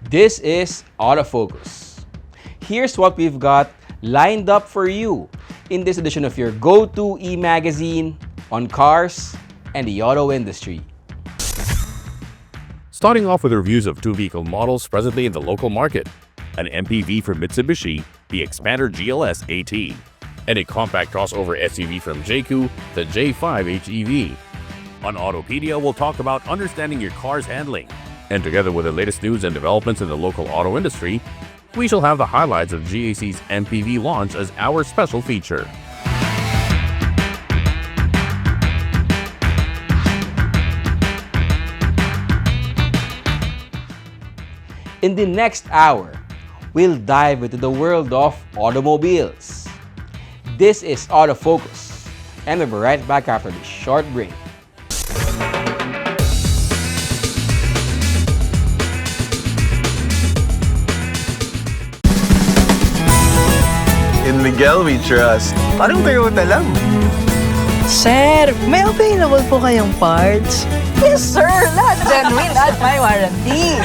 This is Autofocus. Here's what we've got lined up for you in this edition of your go-to e-magazine on cars and the auto industry. Starting off with reviews of two vehicle models presently in the local market, an MPV from Mitsubishi, the Xpander GLS AT, and a compact crossover SUV from JACU, the J5 HEV. On Autopedia, we'll talk about understanding your car's handling. And together with the latest news and developments in the local auto industry, we shall have the highlights of GAC's MPV launch as our special feature. In the next hour, we'll dive into the world of automobiles. This is Autofocus, and we'll be right back after this short break. In Miguel we trust. Parang Toyota lang. Sir, may available po kayong parts? Yes, sir! Lahat genuine at may warranty.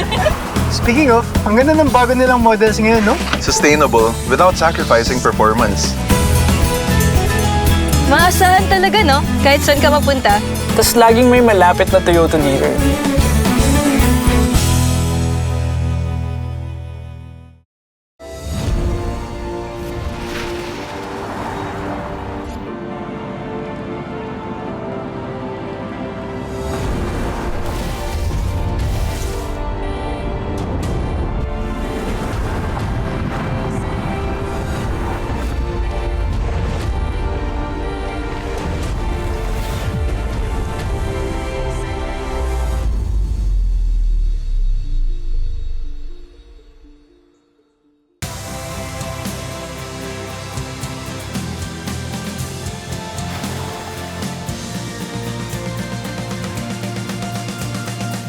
Speaking of, ang ganda ng bago nilang models ngayon, no? Sustainable without sacrificing performance. Maasahan talaga, no? Kahit saan ka mapunta. Tapos laging may malapit na Toyota dealer.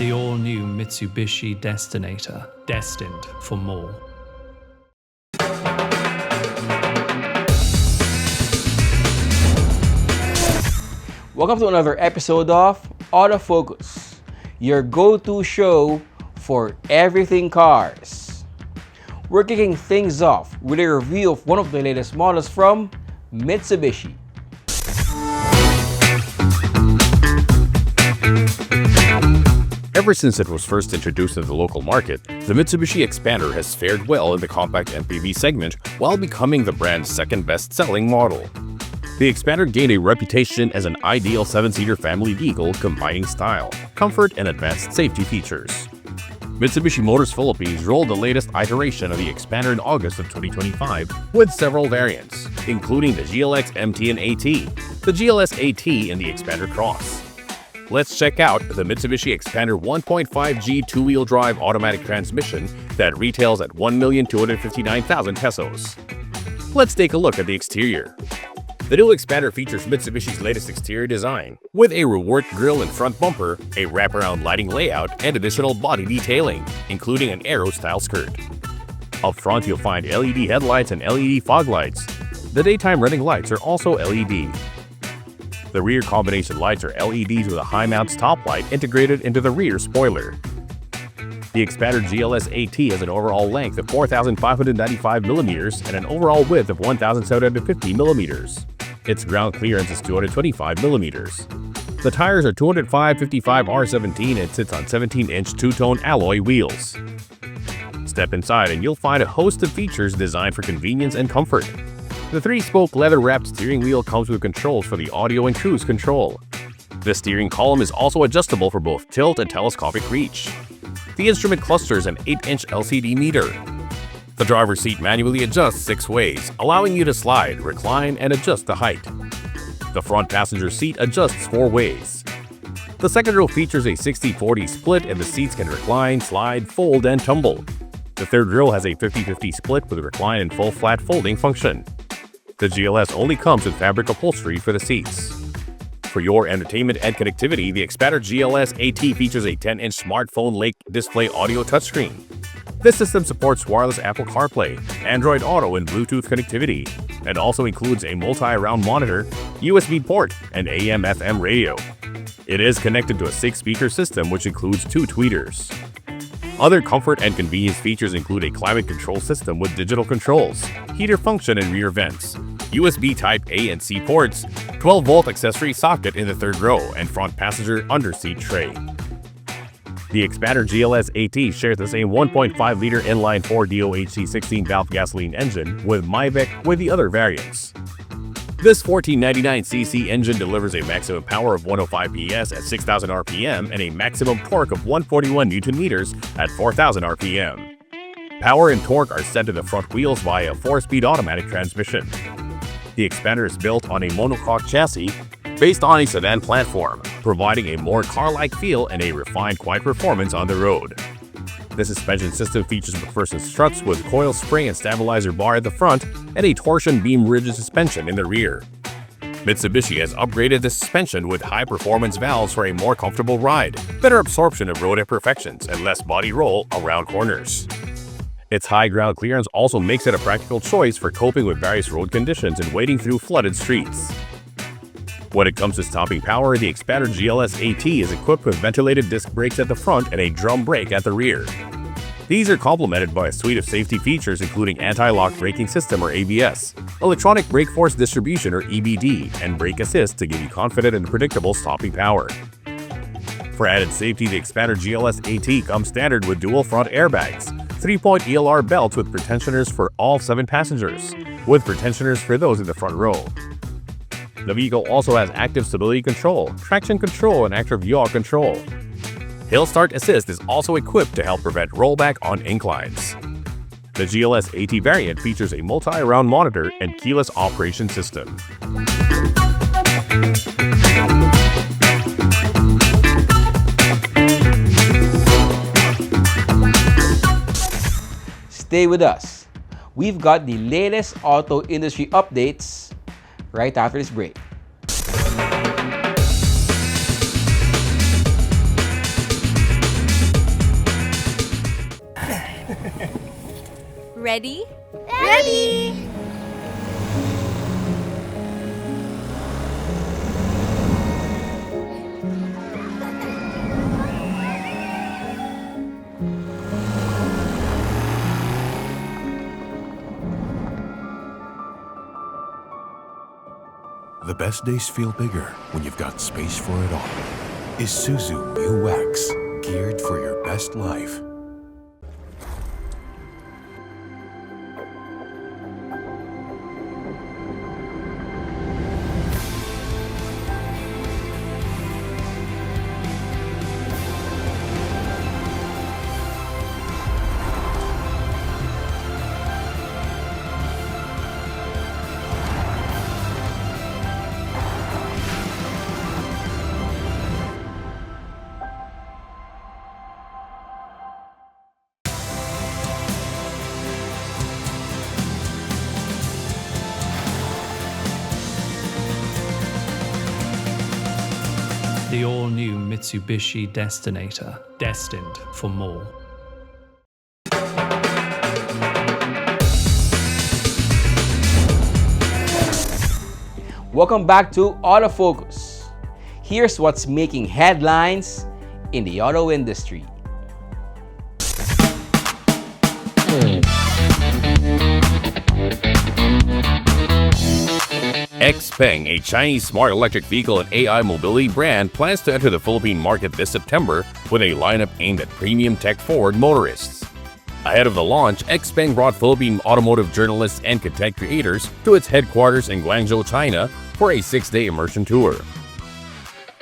The all-new Mitsubishi Destinator, destined for more. Welcome to another episode of Autofocus, your go-to show for everything cars. We're kicking things off with a review of one of the latest models from Mitsubishi. Ever since it was first introduced in the local market, the Mitsubishi Xpander has fared well in the compact MPV segment while becoming the brand's second best-selling model. The Xpander gained a reputation as an ideal 7-seater family vehicle combining style, comfort, and advanced safety features. Mitsubishi Motors Philippines rolled the latest iteration of the Xpander in August of 2025 with several variants, including the GLX MT and AT, the GLS AT, and the Xpander Cross. Let's check out the Mitsubishi Xpander 1.5G two-wheel drive automatic transmission that retails at 1,259,000 pesos. Let's take a look at the exterior. The new Xpander features Mitsubishi's latest exterior design, with a reworked grille and front bumper, a wraparound lighting layout, and additional body detailing, including an Aero-style skirt. Up front, you'll find LED headlights and LED fog lights. The daytime running lights are also LED. The rear combination lights are LEDs with a high-mount stop light integrated into the rear spoiler. The Xpander GLS AT has an overall length of 4,595 millimeters and an overall width of 1,750 millimeters. Its ground clearance is 225 millimeters. The tires are 205/55 and sits on 17-inch two-tone alloy wheels. Step inside and you'll find a host of features designed for convenience and comfort. The 3-spoke leather-wrapped steering wheel comes with controls for the audio and cruise control. The steering column is also adjustable for both tilt and telescopic reach. The instrument cluster is an 8-inch LCD meter. The driver's seat manually adjusts 6 ways, allowing you to slide, recline, and adjust the height. The front passenger seat adjusts 4 ways. The second row features a 60-40 split and the seats can recline, slide, fold, and tumble. The third row has a 50-50 split with recline and full flat folding function. The GLS only comes with fabric upholstery for the seats. For your entertainment and connectivity, the Xpander GLS AT features a 10-inch smartphone Lake display audio touchscreen. This system supports wireless Apple CarPlay, Android Auto, and Bluetooth connectivity, and also includes a multi-round monitor, USB port, and AM/FM radio. It is connected to a 6-speaker system which includes 2 tweeters. Other comfort and convenience features include a climate control system with digital controls, heater function and rear vents, USB Type A and C ports, 12-volt accessory socket in the third row, and front passenger under-seat tray. The Xpander GLS AT shares the same 1.5-liter inline-4 DOHC 16-valve gasoline engine with MyVec with the other variants. This 1499cc engine delivers a maximum power of 105 PS at 6,000 RPM and a maximum torque of 141 Nm at 4,000 RPM. Power and torque are set to the front wheels via a 4-speed automatic transmission. The Xpander is built on a monocoque chassis based on a sedan platform, providing a more car-like feel and a refined quiet performance on the road. The suspension system features McPherson struts with coil spring and stabilizer bar at the front and a torsion beam rigid suspension in the rear. Mitsubishi has upgraded the suspension with high-performance valves for a more comfortable ride, better absorption of road imperfections, and less body roll around corners. Its high ground clearance also makes it a practical choice for coping with various road conditions and wading through flooded streets. When it comes to stopping power, the Xpander GLS AT is equipped with ventilated disc brakes at the front and a drum brake at the rear. These are complemented by a suite of safety features including anti-lock braking system or ABS, electronic brake force distribution or EBD, and brake assist to give you confident and predictable stopping power. For added safety, the Xpander GLS AT comes standard with dual front airbags, 3-point ELR belts with pretensioners for all 7 passengers, with pretensioners for those in the front row. The vehicle also has active stability control, traction control, and active yaw control. Hill Start Assist is also equipped to help prevent rollback on inclines. The GLS AT variant features a multi-round monitor and keyless operation system. Stay with us. We've got the latest auto industry updates right after this break. Ready? Ready! The best days feel bigger when you've got space for it all. Isuzu Mu X, geared for your best life. The all-new Mitsubishi Destinator, destined for more. Welcome back to Autofocus. Here's what's making headlines in the auto industry. XPeng, a Chinese smart electric vehicle and AI mobility brand, plans to enter the Philippine market this September with a lineup aimed at premium tech-forward motorists. Ahead of the launch, XPeng brought Philippine automotive journalists and content creators to its headquarters in Guangzhou, China for a 6-day immersion tour.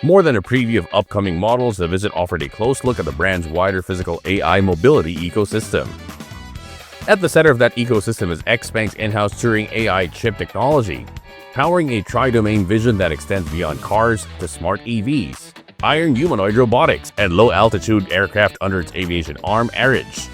More than a preview of upcoming models, the visit offered a close look at the brand's wider physical AI mobility ecosystem. At the center of that ecosystem is XPeng's in-house Turing AI chip technology, powering a tri-domain vision that extends beyond cars to smart EVs, iron humanoid robotics, and low-altitude aircraft under its aviation arm, ARIDGE.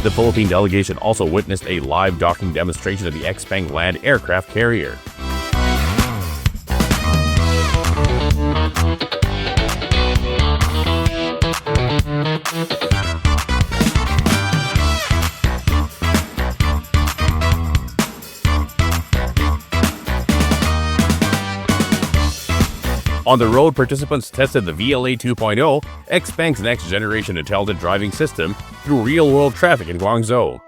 The Philippine delegation also witnessed a live docking demonstration of the XPeng land aircraft carrier. On the road, participants tested the VLA 2.0, XPeng's next-generation intelligent driving system, through real-world traffic in Guangzhou.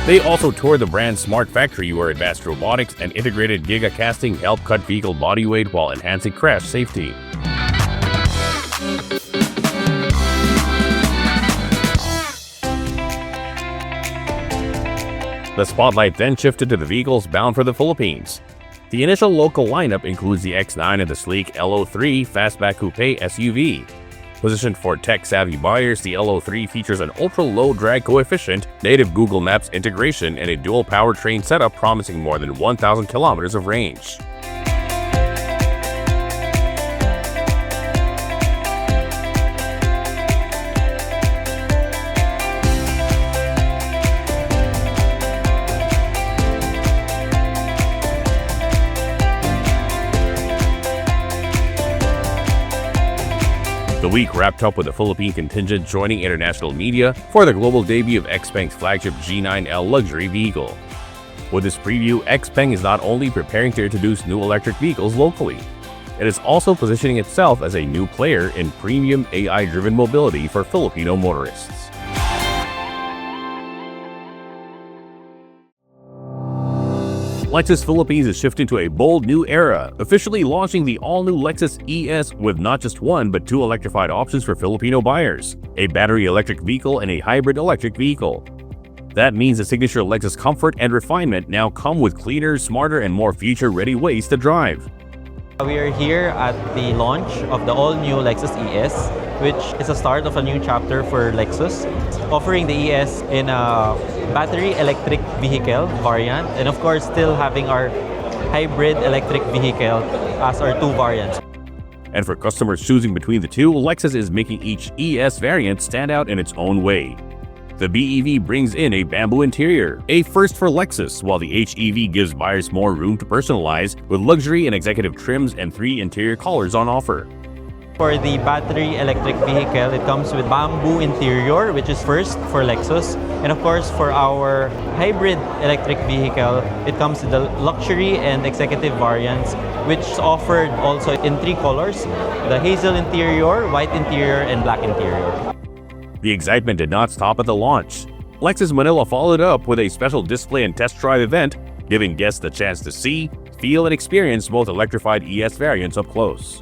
They also toured the brand's smart factory where advanced robotics and integrated Giga casting help cut vehicle body weight while enhancing crash safety. The spotlight then shifted to the vehicles bound for the Philippines. The initial local lineup includes the X9 and the sleek LO3 Fastback Coupe SUV. Positioned for tech-savvy buyers, the LO3 features an ultra-low drag coefficient, native Google Maps integration, and a dual powertrain setup promising more than 1,000 kilometers of range. The week wrapped up with the Philippine contingent joining international media for the global debut of XPeng's flagship G9L luxury vehicle. With this preview, XPeng is not only preparing to introduce new electric vehicles locally, it is also positioning itself as a new player in premium AI-driven mobility for Filipino motorists. Lexus Philippines is shifting to a bold new era, officially launching the all-new Lexus ES with not just one but two electrified options for Filipino buyers, a battery electric vehicle and a hybrid electric vehicle. That means the signature Lexus comfort and refinement now come with cleaner, smarter, and more future-ready ways to drive. We are here at the launch of the all-new Lexus ES, which is the start of a new chapter for Lexus, offering the ES in a battery electric vehicle variant, and of course still having our hybrid electric vehicle as our two variants. And for customers choosing between the two, Lexus is making each ES variant stand out in its own way. The BEV brings in a bamboo interior, a first for Lexus, while the HEV gives buyers more room to personalize with luxury and executive trims and 3 interior colors on offer. For the battery electric vehicle, it comes with bamboo interior, which is first for Lexus. And of course, for our hybrid electric vehicle, it comes with the luxury and executive variants, which is offered also in 3 colors: the hazel interior, white interior, and black interior. The excitement did not stop at the launch. Lexus Manila followed up with a special display and test drive event, giving guests the chance to see, feel, and experience both electrified ES variants up close.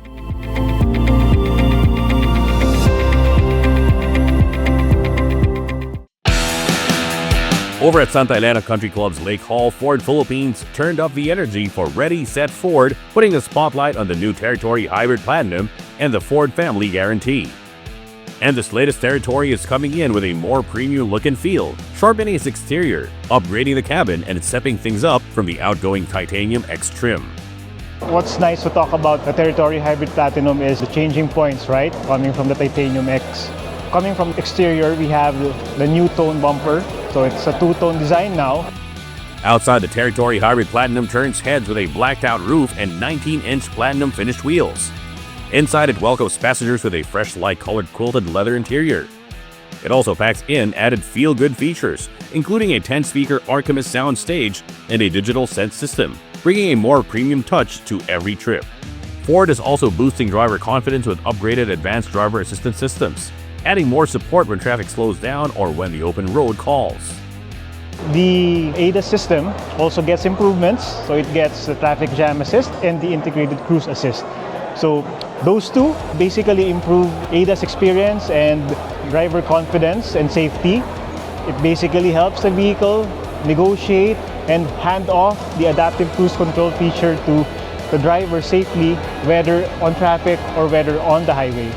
Over at Santa Elena Country Club's Lake Hall, Ford Philippines turned up the energy for Ready, Set, Ford, putting the spotlight on the new Territory Hybrid Platinum and the Ford Family Guarantee. And this latest Territory is coming in with a more premium look and feel, sharpening its exterior, upgrading the cabin, and stepping things up from the outgoing Titanium X trim. What's nice to talk about the Territory Hybrid Platinum is the changing points, right? Coming from the Titanium X. Coming from exterior, we have the new tone bumper. So it's a two-tone design now. Outside, the Territory Hybrid Platinum turns heads with a blacked-out roof and 19-inch platinum finished wheels. Inside, it welcomes passengers with a fresh light-colored quilted leather interior. It also packs in added feel-good features, including a 10-speaker Archimus sound stage and a digital sense system, bringing a more premium touch to every trip. Ford is also boosting driver confidence with upgraded advanced driver assistance systems, adding more support when traffic slows down or when the open road calls. The ADAS system also gets improvements, so it gets the traffic jam assist and the integrated cruise assist. So those two basically improve ADAS experience and driver confidence and safety. It basically helps the vehicle negotiate and hand off the adaptive cruise control feature to the driver safely, whether on traffic or whether on the highway.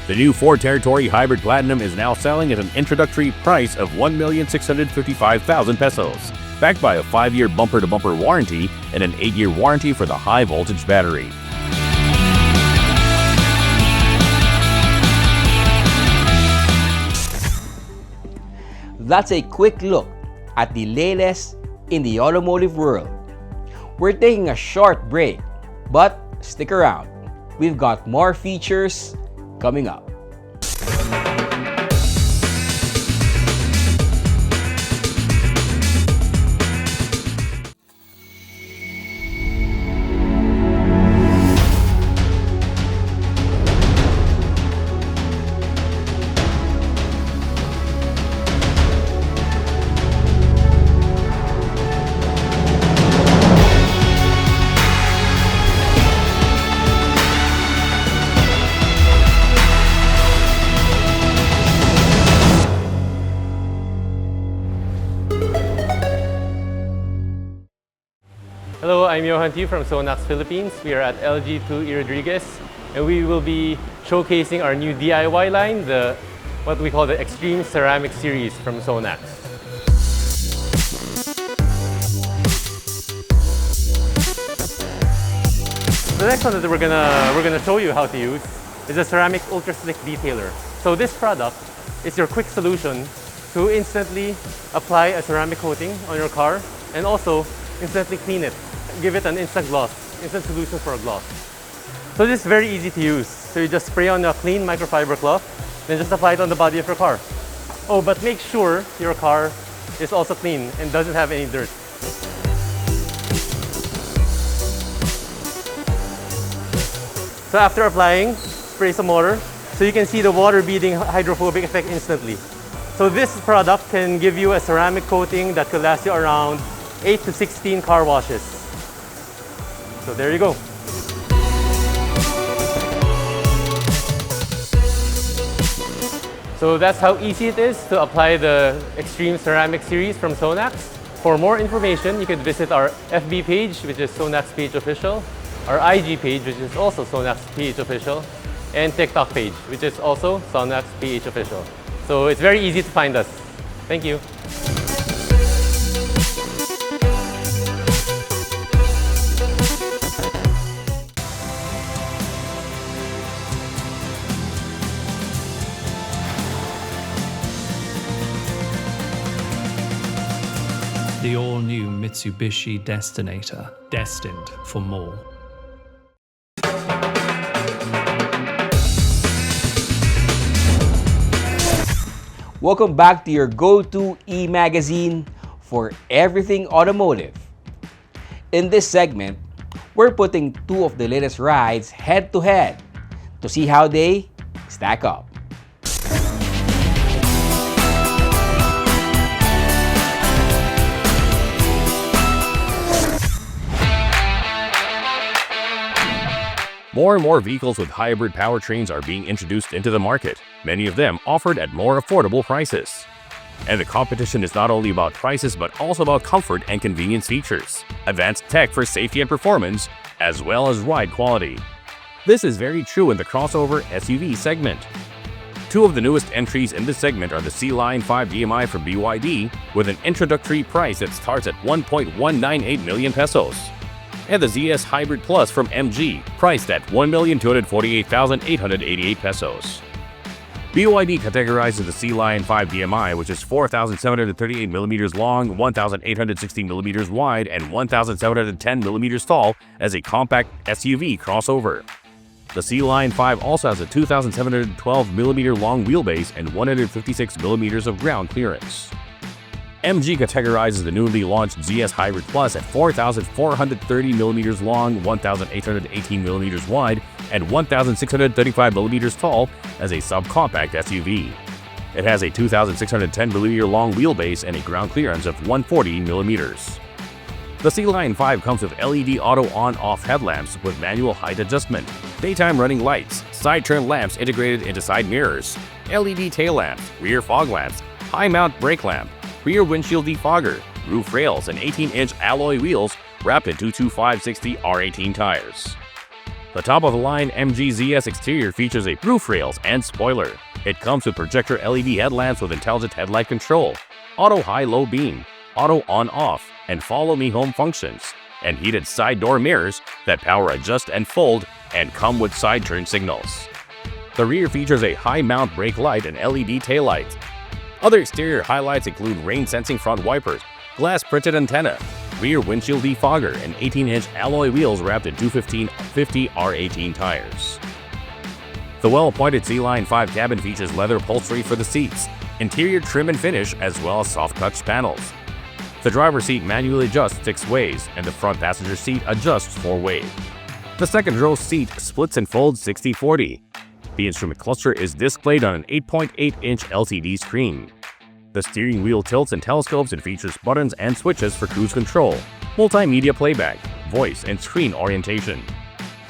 The new Ford Territory Hybrid Platinum is now selling at an introductory price of 1,655,000 pesos, backed by a 5-year bumper-to-bumper warranty and an 8-year warranty for the high-voltage battery. That's a quick look at the latest in the automotive world. We're taking a short break, but stick around. We've got more features coming up. Hello, I'm Johan Tiu from Sonax Philippines. We are at LG2 E. Rodriguez, and we will be showcasing our new DIY line, what we call the Extreme Ceramic Series from Sonax. The next one that we're gonna show you how to use is a ceramic ultra slick detailer. So this product is your quick solution to instantly apply a ceramic coating on your car and also instantly clean it. Give it an instant gloss, instant solution for a gloss. So this is very easy to use. So you just spray on a clean microfiber cloth, then just apply it on the body of your car. Oh, but make sure your car is also clean and doesn't have any dirt. So after applying, spray some water so you can see the water beading hydrophobic effect instantly. So this product can give you a ceramic coating that could last you around 8 to 16 car washes. So there you go. So that's how easy it is to apply the Extreme Ceramic Series from Sonax. For more information, you can visit our FB page, which is Sonax PH Official, our IG page, which is also Sonax PH Official, and TikTok page, which is also Sonax PH Official. So it's very easy to find us. Thank you. The all-new Mitsubishi Destinator, destined for more. Welcome back to your go-to e-magazine for everything automotive. In this segment, we're putting two of the latest rides head-to-head to see how they stack up. More and more vehicles with hybrid powertrains are being introduced into the market, many of them offered at more affordable prices. And the competition is not only about prices but also about comfort and convenience features, advanced tech for safety and performance, as well as ride quality. This is very true in the crossover SUV segment. Two of the newest entries in this segment are the C-Line 5 DMI from BYD with an introductory price that starts at 1.198 million pesos. And the ZS Hybrid Plus from MG, priced at 1,248,888 pesos. BYD categorizes the C-Line 5 DMI, which is 4,738mm long, 1,860mm wide, and 1,710mm tall, as a compact SUV crossover. The C-Line 5 also has a 2,712mm long wheelbase and 156mm of ground clearance. MG categorizes the newly launched ZS Hybrid Plus at 4,430mm long, 1,818mm wide, and 1,635mm tall as a subcompact SUV. It has a 2,610mm long wheelbase and a ground clearance of 140mm. The C-Line 5 comes with LED auto on-off headlamps with manual height adjustment, daytime running lights, side turn lamps integrated into side mirrors, LED tail lamps, rear fog lamps, high mount brake lamp, rear windshield defogger, roof rails, and 18-inch alloy wheels wrapped in 225/60 R18 tires. The top-of-the-line MG ZS exterior features a roof rails and spoiler. It comes with projector LED headlamps with intelligent headlight control, auto high-low beam, auto on-off, and follow-me home functions, and heated side door mirrors that power adjust and fold and come with side turn signals. The rear features a high-mount brake light and LED taillight. Other exterior highlights include rain-sensing front wipers, glass printed antenna, rear windshield defogger, and 18-inch alloy wheels wrapped in 215/50 R18 tires. The well-appointed C-Line 5 cabin features leather upholstery for the seats, interior trim and finish, as well as soft touch panels. The driver's seat manually adjusts 6 ways, and the front passenger seat adjusts 4 ways. The second row seat splits and folds 60/40. The instrument cluster is displayed on an 8.8-inch LCD screen. The steering wheel tilts and telescopes and features buttons and switches for cruise control, multimedia playback, voice, and screen orientation.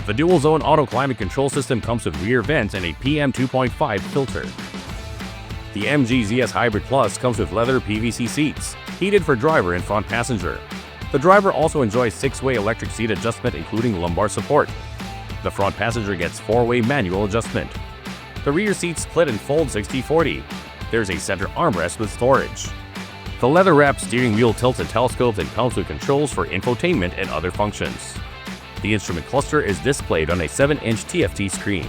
The dual-zone auto climate control system comes with rear vents and a PM2.5 filter. The MG ZS Hybrid Plus comes with leather PVC seats, heated for driver and front passenger. The driver also enjoys 6-way electric seat adjustment including lumbar support. The front passenger gets 4-way manual adjustment. The rear seats split and fold 60/40. There's a center armrest with storage. The leather-wrapped steering wheel tilts and telescopes and comes with controls for infotainment and other functions. The instrument cluster is displayed on a 7-inch TFT screen.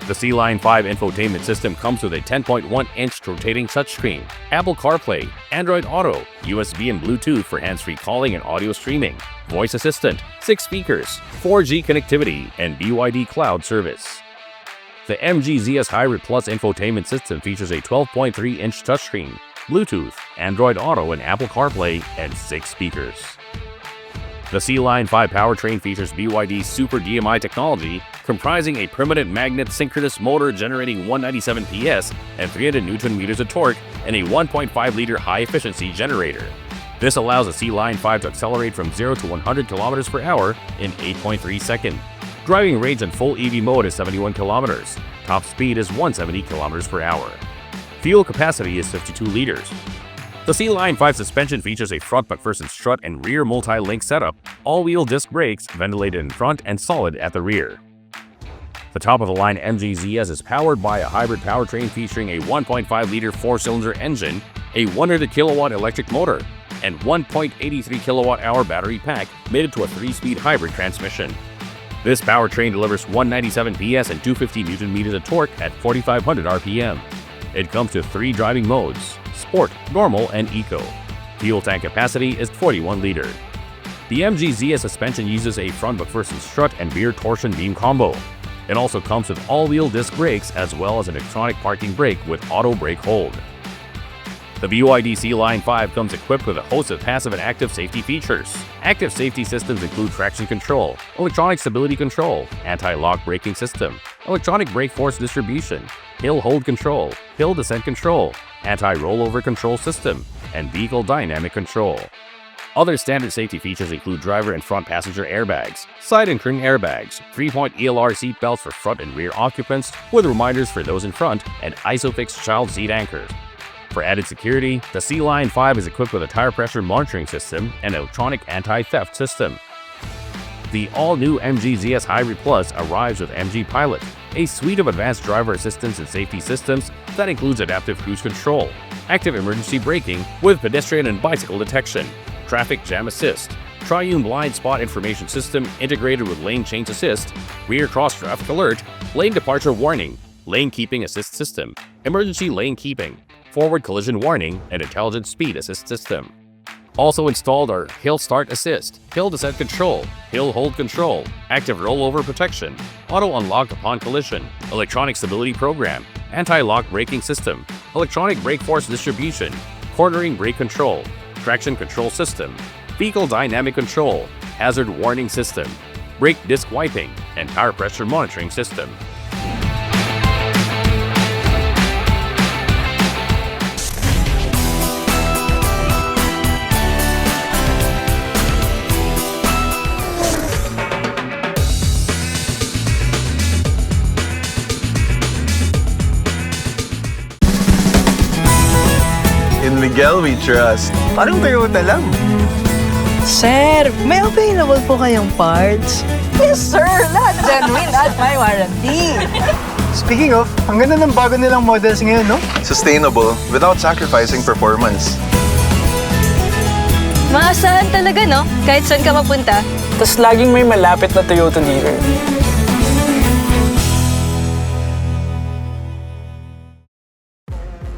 The C-Line 5 infotainment system comes with a 10.1-inch rotating touchscreen, Apple CarPlay, Android Auto, USB and Bluetooth for hands-free calling and audio streaming, voice assistant, 6 speakers, 4G connectivity, and BYD cloud service. The MG ZS Hybrid Plus infotainment system features a 12.3-inch touchscreen, Bluetooth, Android Auto, and Apple CarPlay, and 6 speakers. The C-Line 5 powertrain features BYD Super DMI technology, comprising a permanent magnet synchronous motor generating 197 PS and 300 Nm of torque, and a 1.5-liter high-efficiency generator. This allows the C-Line 5 to accelerate from 0 to 100 km per hour in 8.3 seconds. Driving range in full EV mode is 71 km. Top speed is 170 km per hour. Fuel capacity is 52 liters. The C-Line 5 suspension features a front McPherson strut and rear multi-link setup, all-wheel disc brakes, ventilated in front and solid at the rear. The top-of-the-line MG ZS is powered by a hybrid powertrain featuring a 1.5-liter 4-cylinder engine, a 100 kW electric motor, and 1.83 kWh battery pack mated to a 3-speed hybrid transmission. This powertrain delivers 197 PS and 250 Nm of torque at 4,500 RPM. It comes with 3 driving modes: Sport, Normal, and Eco. Fuel tank capacity is 41 liters. The MG ZS suspension uses a front McPherson strut and rear torsion beam combo. It also comes with all-wheel disc brakes as well as an electronic parking brake with auto brake hold. The BYD C-Line 5 comes equipped with a host of passive and active safety features. Active safety systems include traction control, electronic stability control, anti-lock braking system, electronic brake force distribution, hill hold control, hill descent control, anti-rollover control system, and vehicle dynamic control. Other standard safety features include driver and front passenger airbags, side and curtain airbags, 3-point ELR seat belts for front and rear occupants with reminders for those in front, and ISOFIX child seat anchors. For added security, the C-Line 5 is equipped with a tire pressure monitoring system and electronic anti-theft system. The all-new MG ZS Hybrid Plus arrives with MG Pilot, a suite of advanced driver assistance and safety systems that includes adaptive cruise control, active emergency braking with pedestrian and bicycle detection, traffic jam assist, triune blind spot information system integrated with lane change assist, rear cross traffic alert, lane departure warning, lane keeping assist system, emergency lane keeping, forward collision warning, and intelligent speed assist system. Also installed are hill start assist, hill descent control, hill hold control, active rollover protection, auto unlock upon collision, electronic stability program, anti-lock braking system, electronic brake force distribution, cornering brake control, traction control system, vehicle dynamic control, hazard warning system, brake disc wiping, and tire pressure monitoring system. In Miguel we trust. Parang Toyota lang. Sir, may available po kayong parts? Yes, sir! Lahat genuine at may warranty. Speaking of, ang ganda ng bago nilang models ngayon, no? Sustainable without sacrificing performance. Maasahan talaga, no? Kahit saan ka mapunta. Tapos laging may malapit na Toyota dealer.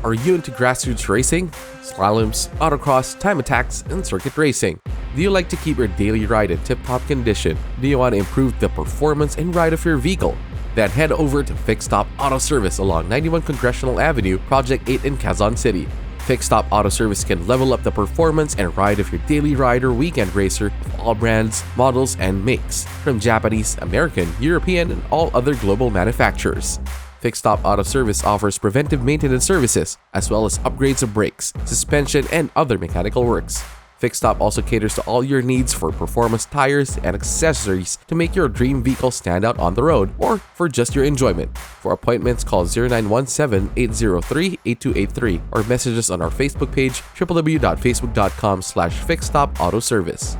Are you into grassroots racing? Slaloms, autocross, time attacks, and circuit racing? Do you like to keep your daily ride in tip-top condition? Do you want to improve the performance and ride of your vehicle? Then head over to Fixed Stop Auto Service along 91 Congressional Avenue, Project 8 in Quezon City. Fixed Stop Auto Service can level up the performance and ride of your daily ride or weekend racer of all brands, models, and makes, from Japanese, American, European, and all other global manufacturers. Fixed Stop Auto Service offers preventive maintenance services, as well as upgrades of brakes, suspension, and other mechanical works. Fixed Stop also caters to all your needs for performance tires and accessories to make your dream vehicle stand out on the road or for just your enjoyment. For appointments, call 0917-803-8283 or message us on our Facebook page, www.facebook.com/fixedstopautoservice.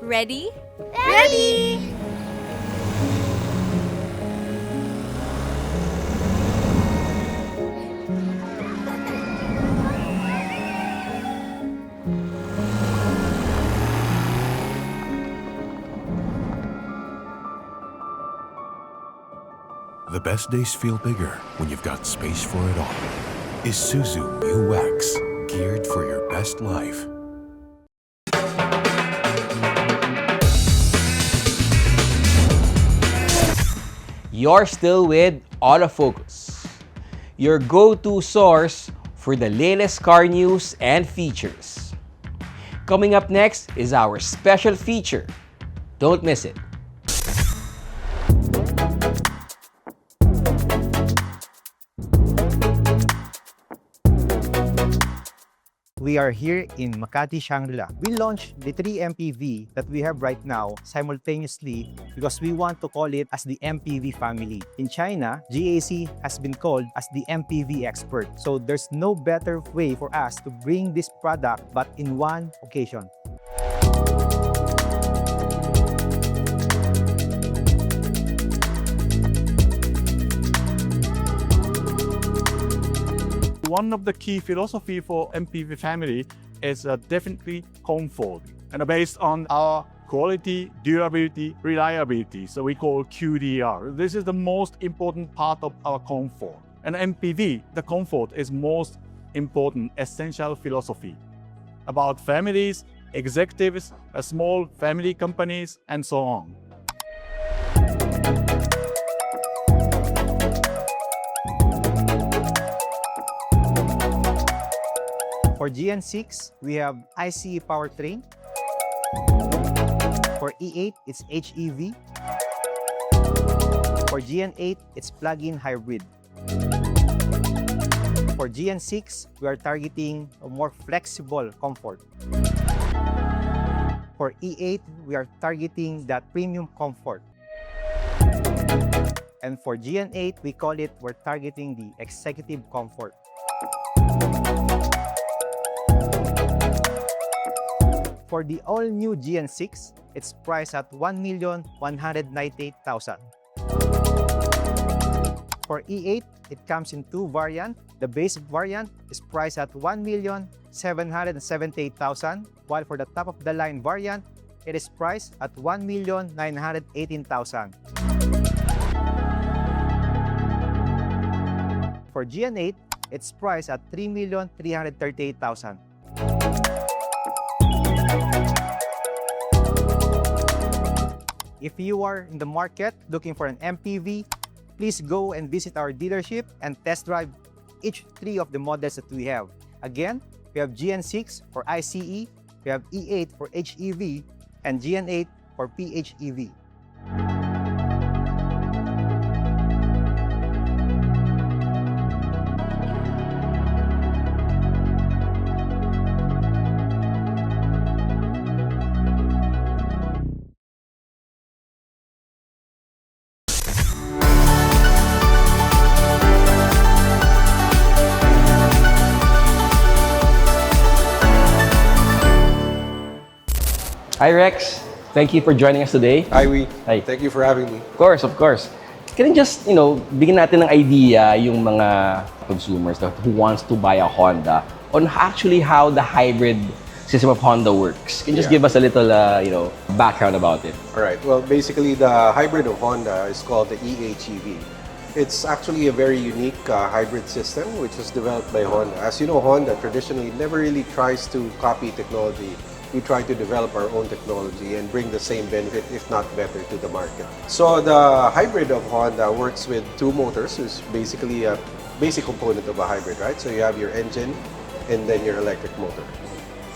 Ready? Ready! The best days feel bigger when you've got space for it all. Isuzu Mu-X, geared for your best life. You're still with Autofocus, your go-to source for the latest car news and features. Coming up next is our special feature. Don't miss it. We are here in Makati, Shangri-La. We launched the 3 MPV that we have right now simultaneously because we want to call it as the MPV family. In China, GAC has been called as the MPV expert. So there's no better way for us to bring this product but in one occasion. One of the key philosophy for MPV family is definitely comfort, and based on our quality, durability, reliability. So we call QDR. This is the most important part of our comfort. And MPV, the comfort is most important essential philosophy about families, executives, small family companies, and so on. For GN6, we have ICE powertrain. For E8, it's HEV. For GN8, it's plug-in hybrid. For GN6, we are targeting a more flexible comfort. For E8, we are targeting that premium comfort. And for GN8, we're targeting the executive comfort. For the all-new GN6, it's priced at 1,198,000. For E8, it comes in 2 variants. The base variant is priced at 1,778,000, while for the top-of-the-line variant, it is priced at 1,918,000. For GN8, it's priced at 3,338,000. If you are in the market looking for an MPV, please go and visit our dealership and test drive each 3 of the models that we have. Again, we have GN6 for ICE, we have E8 for HEV, and GN8 for PHEV. Hi Rex, thank you for joining us today. Hi Wee. Hi. Thank you for having me. Of course. Can you just, bigyan natin ng idea yung mga consumers who wants to buy a Honda on actually how the hybrid system of Honda works. Can you just give us a little, background about it? All right. Well, basically the hybrid of Honda is called the eHEV. It's actually a very unique hybrid system which was developed by Honda. As you know, Honda traditionally never really tries to copy technology. We try to develop our own technology and bring the same benefit, if not better, to the market. So the hybrid of Honda works with two motors, which is basically a basic component of a hybrid, right? So you have your engine and then your electric motor.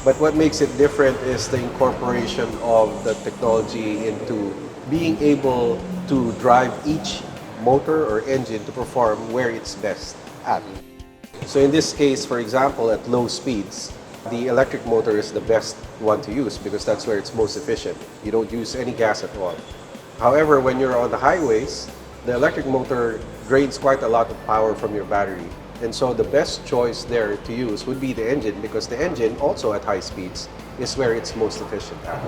But what makes it different is the incorporation of the technology into being able to drive each motor or engine to perform where it's best at. So in this case, for example, at low speeds, the electric motor is the best one to use because that's where it's most efficient. You don't use any gas at all. However, when you're on the highways, the electric motor drains quite a lot of power from your battery. And so the best choice there to use would be the engine because the engine, also at high speeds, is where it's most efficient at.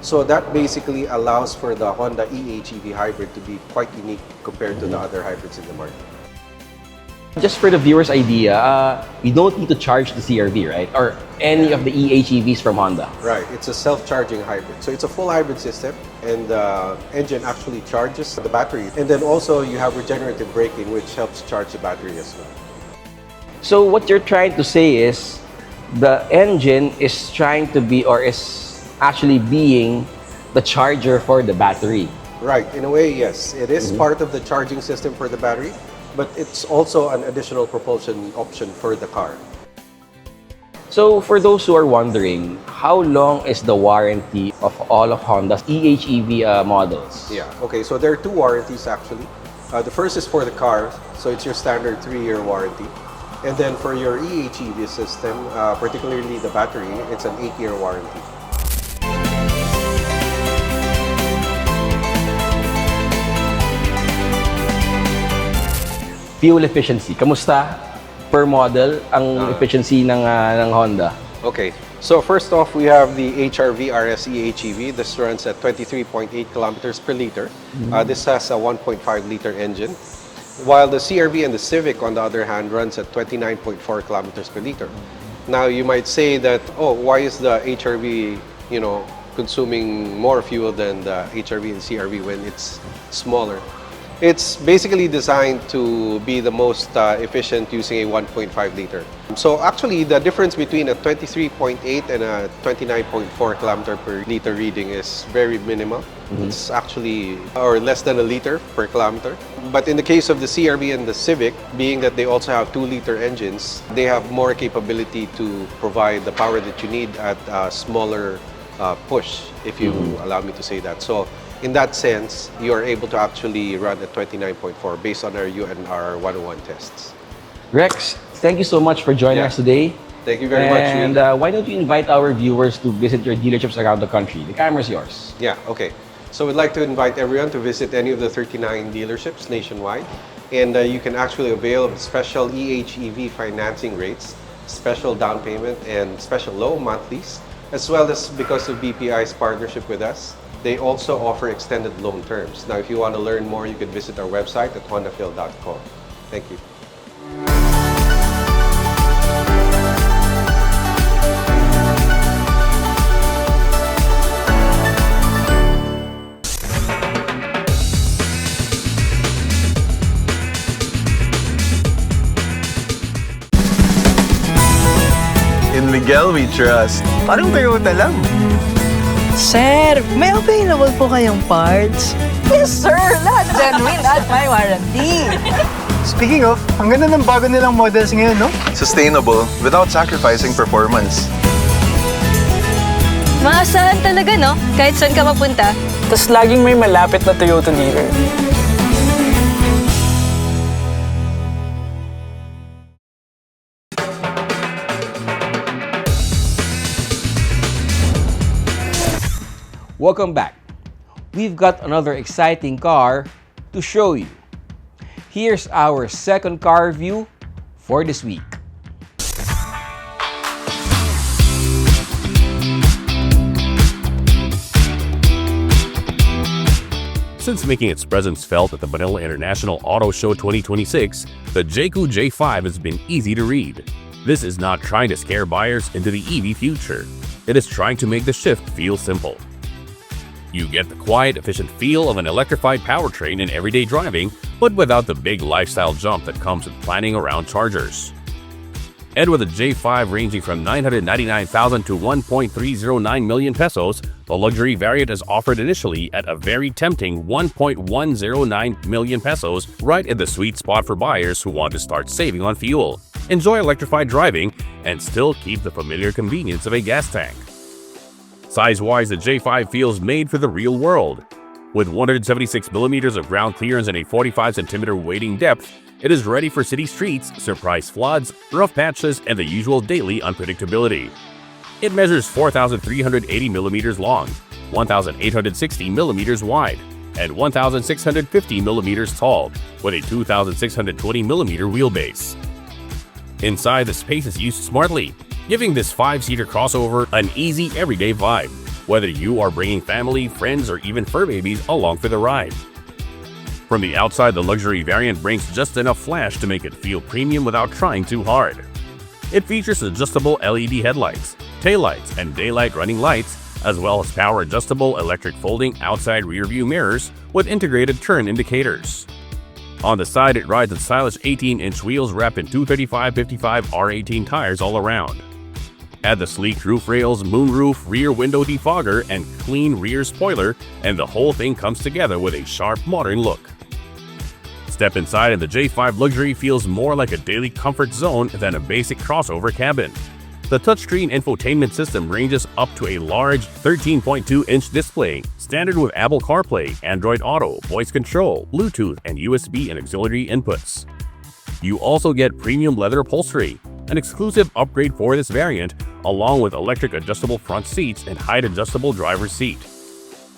So that basically allows for the Honda eHEV hybrid to be quite unique compared to the other hybrids in the market. Just for the viewer's idea, we don't need to charge the CR-V, right? Or any of the eHEVs from Honda. Right, it's a self-charging hybrid. So it's a full hybrid system and the engine actually charges the battery. And then also you have regenerative braking which helps charge the battery as well. So what you're trying to say is the engine is trying to be or is actually being the charger for the battery. Right, in a way, yes. It is part of the charging system for the battery, but it's also an additional propulsion option for the car. So for those who are wondering, how long is the warranty of all of Honda's eHEV models? Yeah, okay, so there are two warranties actually. The first is for the car, so it's your standard 3-year warranty. And then for your eHEV system, particularly the battery, it's an 8-year warranty. Fuel efficiency, kamusta per model ang efficiency ng Honda? Okay, so first off, we have the HR-V RS eHEV. This runs at 23.8 kilometers per liter. This has a 1.5 liter engine, while the CR-V and the Civic, on the other hand, runs at 29.4 kilometers per liter. Now, you might say that, oh, why is the HR-V, consuming more fuel than the HR-V and CR-V when it's smaller? It's basically designed to be the most efficient using a 1.5 liter. So actually, the difference between a 23.8 and a 29.4 kilometer per liter reading is very minimal. It's actually or less than a liter per kilometer. But in the case of the CR-V and the Civic, being that they also have 2-liter engines, they have more capability to provide the power that you need at a smaller push, if you allow me to say that. So in that sense, you are able to actually run at 29.4 based on our UNR 101 tests. Rex, thank you so much for joining us today. Thank you very much. And why don't you invite our viewers to visit your dealerships around the country? The camera is yours. Yeah, okay. So we'd like to invite everyone to visit any of the 39 dealerships nationwide. And you can actually avail of special eHEV financing rates, special down payment, and special low monthlies, as well as because of BPI's partnership with us. They also offer extended loan terms. Now, if you want to learn more, you can visit our website at hondafil.com. Thank you. In Miguel we trust. Parang Toyota lang. Sir, may available po kayong parts? Yes, sir! Lahat genuine at may warranty. Speaking of, ang ganda ng bago nilang models ngayon, no? Sustainable, without sacrificing performance. Maasahan talaga, no? Kahit saan ka mapunta. Tapos laging may malapit na Toyota dealer. Welcome back. We've got another exciting car to show you. Here's our second car review for this week. Since making its presence felt at the Manila International Auto Show 2026, the Jayco J5 has been easy to read. This is not trying to scare buyers into the EV future. It is trying to make the shift feel simple. You get the quiet, efficient feel of an electrified powertrain in everyday driving, but without the big lifestyle jump that comes with planning around chargers. And with a J5 ranging from 999,000 to 1.309 million pesos, the luxury variant is offered initially at a very tempting 1.109 million pesos, right in the sweet spot for buyers who want to start saving on fuel, enjoy electrified driving, and still keep the familiar convenience of a gas tank. Size-wise, the J5 feels made for the real world. With 176mm of ground clearance and a 45cm wading depth, it is ready for city streets, surprise floods, rough patches, and the usual daily unpredictability. It measures 4,380mm long, 1,860mm wide, and 1,650mm tall, with a 2,620mm wheelbase. Inside, the space is used smartly, giving this 5-seater crossover an easy everyday vibe, whether you are bringing family, friends, or even fur babies along for the ride. From the outside, the luxury variant brings just enough flash to make it feel premium without trying too hard. It features adjustable LED headlights, taillights, and daylight running lights, as well as power-adjustable electric folding outside rear-view mirrors with integrated turn indicators. On the side, it rides with stylish 18-inch wheels wrapped in 235/55 R18 tires all around. Add the sleek roof rails, moonroof, rear window defogger, and clean rear spoiler, and the whole thing comes together with a sharp, modern look. Step inside and the J5 Luxury feels more like a daily comfort zone than a basic crossover cabin. The touchscreen infotainment system ranges up to a large 13.2-inch display, standard with Apple CarPlay, Android Auto, voice control, Bluetooth, and USB and auxiliary inputs. You also get premium leather upholstery, an exclusive upgrade for this variant, along with electric adjustable front seats and height-adjustable driver's seat.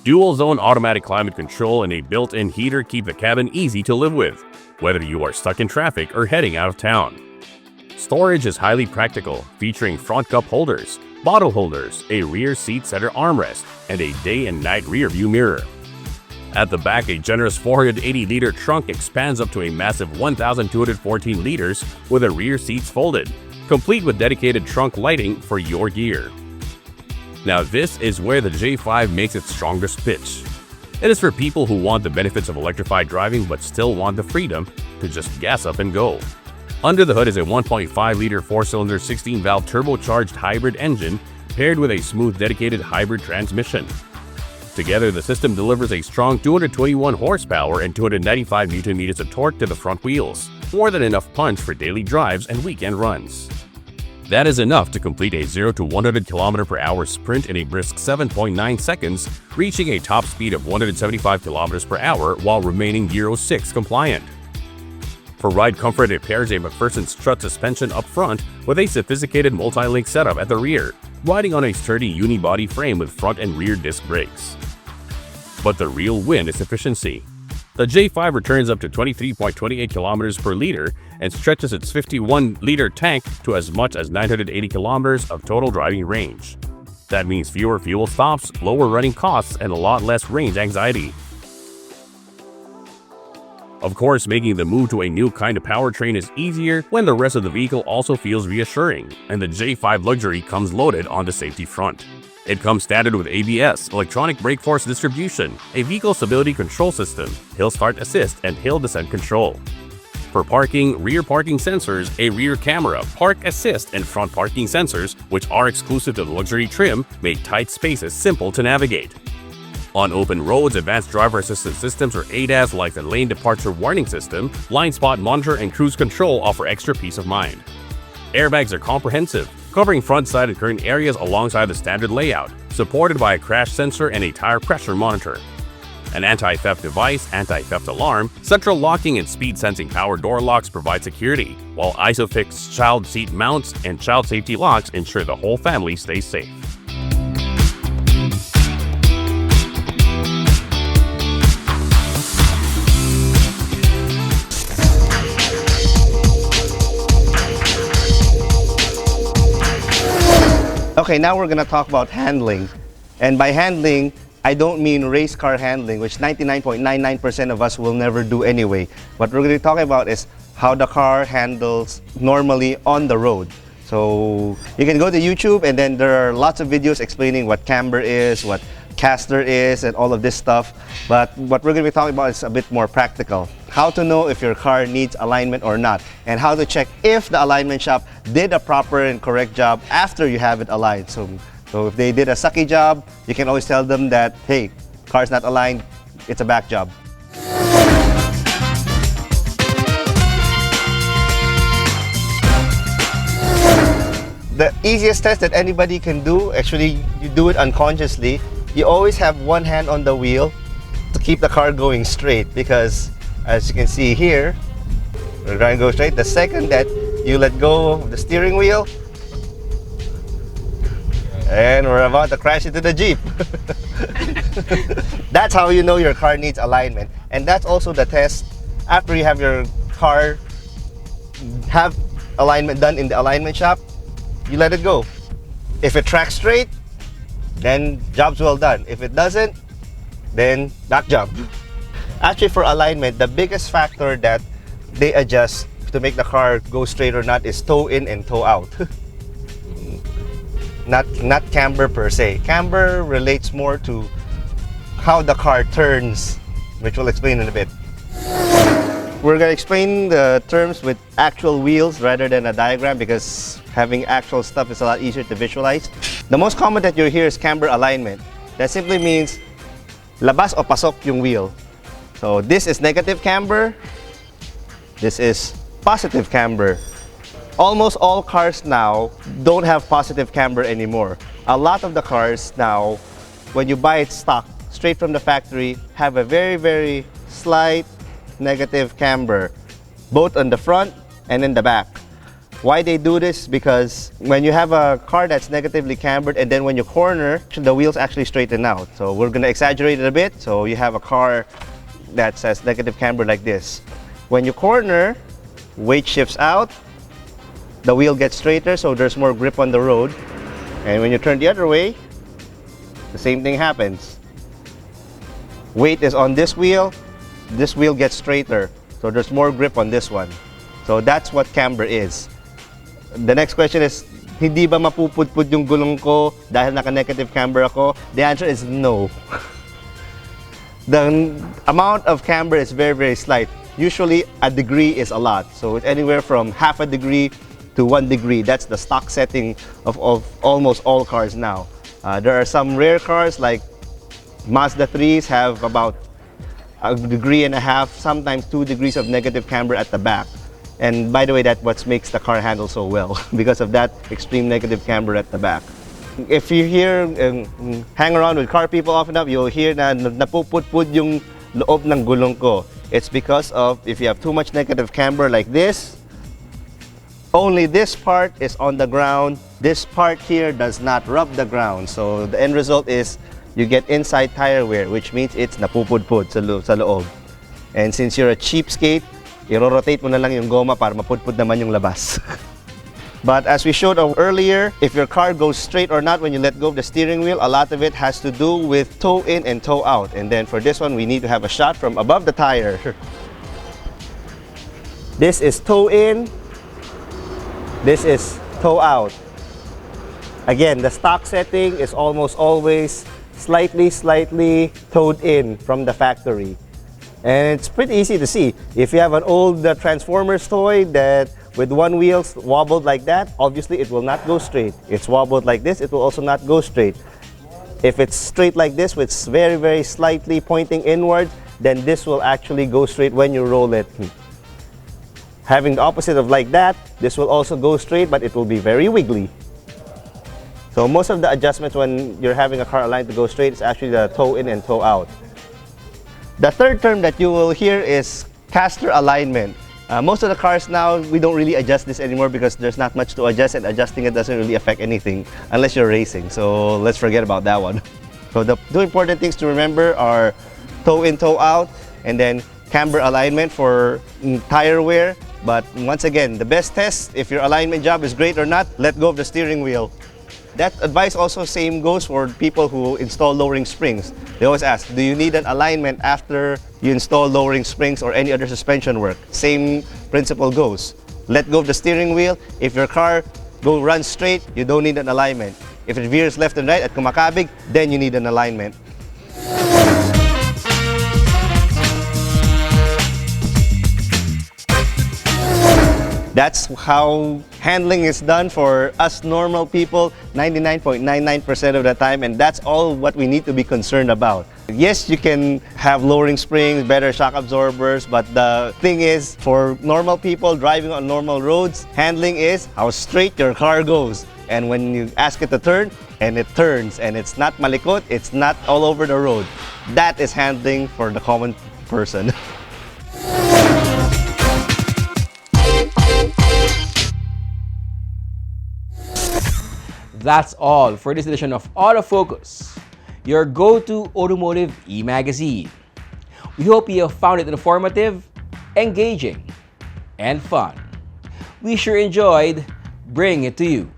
Dual-zone automatic climate control and a built-in heater keep the cabin easy to live with, whether you are stuck in traffic or heading out of town. Storage is highly practical, featuring front cup holders, bottle holders, a rear seat center armrest, and a day and night rear view mirror. At the back, a generous 480-liter trunk expands up to a massive 1,214 liters with the rear seats folded, complete with dedicated trunk lighting for your gear. Now this is where the J5 makes its strongest pitch. It is for people who want the benefits of electrified driving but still want the freedom to just gas up and go. Under the hood is a 1.5-liter 4-cylinder 16-valve turbocharged hybrid engine paired with a smooth dedicated hybrid transmission. Together, the system delivers a strong 221 horsepower and 295 Nm of torque to the front wheels, more than enough punch for daily drives and weekend runs. That is enough to complete a 0 to 100 km/h sprint in a brisk 7.9 seconds, reaching a top speed of 175 km/h while remaining Euro 6 compliant. For ride comfort, it pairs a McPherson strut suspension up front with a sophisticated multi-link setup at the rear, riding on a sturdy unibody frame with front and rear disc brakes. But the real win is efficiency. The J5 returns up to 23.28 km per liter and stretches its 51-liter tank to as much as 980 km of total driving range. That means fewer fuel stops, lower running costs, and a lot less range anxiety. Of course, making the move to a new kind of powertrain is easier when the rest of the vehicle also feels reassuring, and the J5 Luxury comes loaded on the safety front. It comes standard with ABS, electronic brake force distribution, a vehicle stability control system, hill start assist, and hill descent control. For parking, rear parking sensors, a rear camera, park assist, and front parking sensors, which are exclusive to the luxury trim, make tight spaces simple to navigate. On open roads, advanced driver assistance systems or ADAS like the lane departure warning system, blind spot monitor, and cruise control offer extra peace of mind. Airbags are comprehensive, covering front, side, and curtain areas alongside the standard layout, supported by a crash sensor and a tire pressure monitor. An anti-theft device, anti-theft alarm, central locking, and speed-sensing power door locks provide security, while ISOFIX child seat mounts and child safety locks ensure the whole family stays safe. Okay, now we're gonna talk about handling. And by handling, I don't mean race car handling, which 99.99% of us will never do anyway. What we're gonna talk about is how the car handles normally on the road. So you can go to YouTube and then there are lots of videos explaining what camber is, what caster is and all of this stuff. But what we're going to be talking about is a bit more practical. How to know if your car needs alignment or not, and how to check if the alignment shop did a proper and correct job after you have it aligned. So if they did a sucky job, you can always tell them that, hey, car's not aligned, it's a back job. The easiest test that anybody can do, actually you do it unconsciously, you always have one hand on the wheel to keep the car going straight, because as you can see here, we're trying to go straight. The second that you let go of the steering wheel, and we're about to crash into the Jeep. That's how you know your car needs alignment. And that's also the test after you have your car have alignment done in the alignment shop. You let it go. If it tracks straight, then job's well done. If it doesn't, then back job. Actually, for alignment, the biggest factor that they adjust to make the car go straight or not is toe in and toe out. Not camber per se. Camber relates more to how the car turns, which we'll explain in a bit. We're going to explain the terms with actual wheels rather than a diagram, because having actual stuff is a lot easier to visualize. The most common that you hear is camber alignment. That simply means labas o pasok yung wheel. So this is negative camber, this is positive camber. Almost all cars now don't have positive camber anymore. A lot of the cars now, when you buy it stock, straight from the factory, have a very, very slight negative camber, both on the front and in the back. Why they do this? Because when you have a car that's negatively cambered and then when you corner, the wheels actually straighten out. So we're gonna exaggerate it a bit. So you have a car that says negative camber like this. When you corner, weight shifts out, the wheel gets straighter, so there's more grip on the road. And when you turn the other way, the same thing happens. Weight is on this wheel gets straighter, so there's more grip on this one. So that's what camber is. The next question is, hindi ba mapupudpud yung gulong ko dahil naka-negative camber ako? The answer is no. The amount of camber is very, very slight. Usually a degree is a lot. So it's anywhere from half a degree to 1 degree. That's the stock setting of almost all cars now. There are some rare cars like Mazda 3s have about 1.5 degrees, sometimes 2 degrees of negative camber at the back. And by the way, that's what makes the car handle so well, because of that extreme negative camber at the back. If you hear, hang around with car people often enough, you'll hear na napupudpud yung loob ng gulong ko. It's because of, if you have too much negative camber like this, only this part is on the ground. This part here does not rub the ground. So the end result is you get inside tire wear, which means it's napupudpud sa loob. And since you're a cheapskate, i-rotate mo na lang yung goma para mapudpud naman yung labas. But as we showed earlier, if your car goes straight or not when you let go of the steering wheel, a lot of it has to do with toe in and toe out. And then for this one, we need to have a shot from above the tire. This is toe in, this is toe out. Again, the stock setting is almost always slightly toed in from the factory. And it's pretty easy to see. If you have an old Transformers toy that with one wheel wobbled like that, obviously it will not go straight. It's wobbled like this, it will also not go straight. If it's straight like this with very, very slightly pointing inward, then this will actually go straight when you roll it. Having the opposite of like that, this will also go straight, but it will be very wiggly. So most of the adjustments when you're having a car aligned to go straight is actually the toe in and toe out. The third term that you will hear is caster alignment. Most of the cars now, we don't really adjust this anymore because there's not much to adjust, and adjusting it doesn't really affect anything unless you're racing. So let's forget about that one. So the two important things to remember are toe in, toe out, and then camber alignment for tire wear. But once again, the best test, if your alignment job is great or not, let go of the steering wheel. That advice also same goes for people who install lowering springs. They always ask, do you need an alignment after you install lowering springs or any other suspension work? Same principle goes. Let go of the steering wheel. If your car runs straight, you don't need an alignment. If it veers left and right at kumakabig, then you need an alignment. That's how handling is done for us normal people 99.99% of the time, and that's all what we need to be concerned about. Yes, you can have lowering springs, better shock absorbers, but the thing is, for normal people driving on normal roads, handling is how straight your car goes. And when you ask it to turn, and it turns, and it's not malikot, it's not all over the road. That is handling for the common person. That's all for this edition of Autofocus, your go-to automotive e-magazine. We hope you have found it informative, engaging, and fun. We sure enjoyed bringing it to you.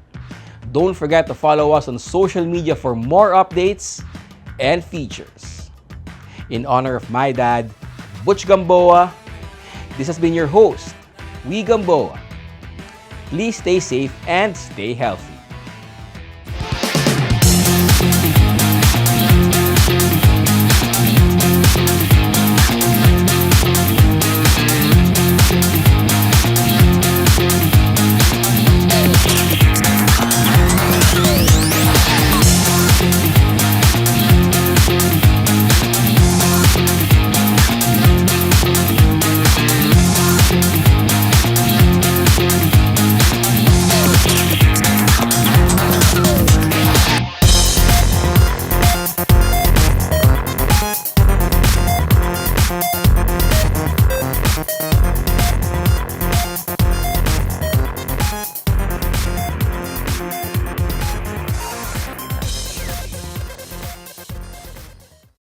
Don't forget to follow us on social media for more updates and features. In honor of my dad, Butch Gamboa, this has been your host, Wee Gamboa. Please stay safe and stay healthy.